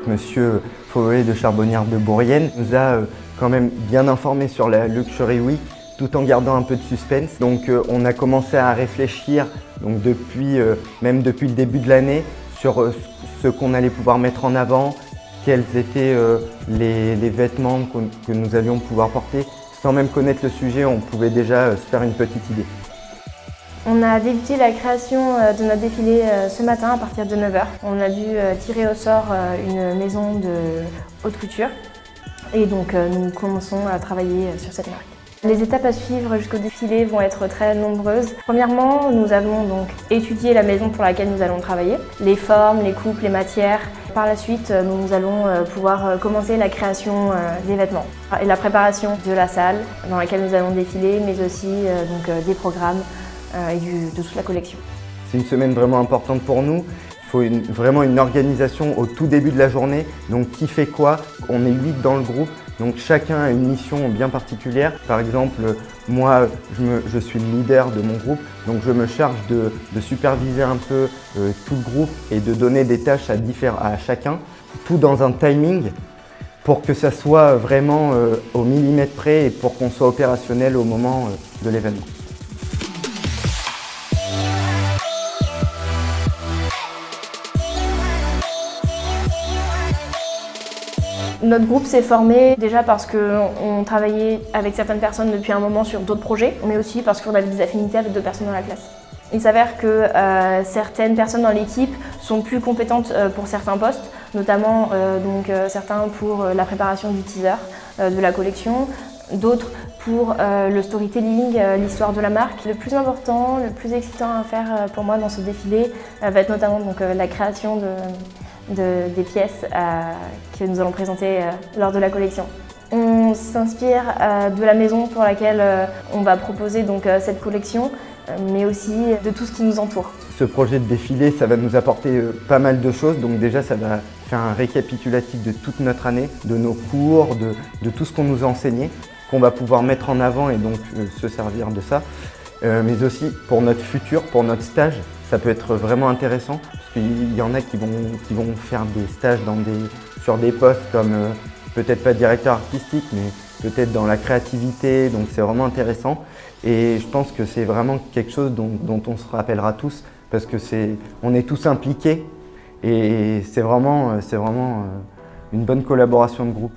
Monsieur Fauvet de Charbonnières de Bourrienne nous a quand même bien informés sur la Luxury Week tout en gardant un peu de suspense. Donc on a commencé à réfléchir donc, même depuis le début de l'année sur ce qu'on allait pouvoir mettre en avant, quels étaient les vêtements que nous allions pouvoir porter. Sans même connaître le sujet, on pouvait déjà se faire une petite idée. On a débuté la création de notre défilé ce matin à partir de 9 h. On a dû tirer au sort une maison de haute couture et donc nous commençons à travailler sur cette marque. Les étapes à suivre jusqu'au défilé vont être très nombreuses. Premièrement, nous allons donc étudier la maison pour laquelle nous allons travailler, les formes, les coupes, les matières. Par la suite, nous allons pouvoir commencer la création des vêtements et la préparation de la salle dans laquelle nous allons défiler, mais aussi des programmes et de toute la collection. C'est une semaine vraiment importante pour nous. Il faut vraiment une organisation au tout début de la journée. Donc qui fait quoi? On est 8 dans le groupe, donc chacun a une mission bien particulière. Par exemple, moi je suis le leader de mon groupe, donc je me charge de superviser un peu tout le groupe et de donner des tâches à chacun, tout dans un timing pour que ça soit vraiment au millimètre près et pour qu'on soit opérationnel au moment de l'événement. Notre groupe s'est formé déjà parce qu'on travaillait avec certaines personnes depuis un moment sur d'autres projets, mais aussi parce qu'on avait des affinités avec d'autres personnes dans la classe. Il s'avère que certaines personnes dans l'équipe sont plus compétentes pour certains postes, notamment certains pour la préparation du teaser de la collection, d'autres pour le storytelling, l'histoire de la marque. Le plus important, le plus excitant à faire pour moi dans ce défilé va être notamment la création des pièces que nous allons présenter lors de la collection. On s'inspire de la maison pour laquelle on va proposer cette collection, mais aussi de tout ce qui nous entoure. Ce projet de défilé, ça va nous apporter pas mal de choses. Donc déjà, ça va faire un récapitulatif de toute notre année, de nos cours, de tout ce qu'on nous a enseigné, qu'on va pouvoir mettre en avant et donc se servir de ça. Mais aussi pour notre futur, pour notre stage, ça peut être vraiment intéressant parce qu'il y en a qui vont faire des stages sur des postes comme peut-être pas directeur artistique, mais peut-être dans la créativité, donc c'est vraiment intéressant. Et je pense que c'est vraiment quelque chose dont on se rappellera tous parce que on est tous impliqués et c'est vraiment une bonne collaboration de groupe.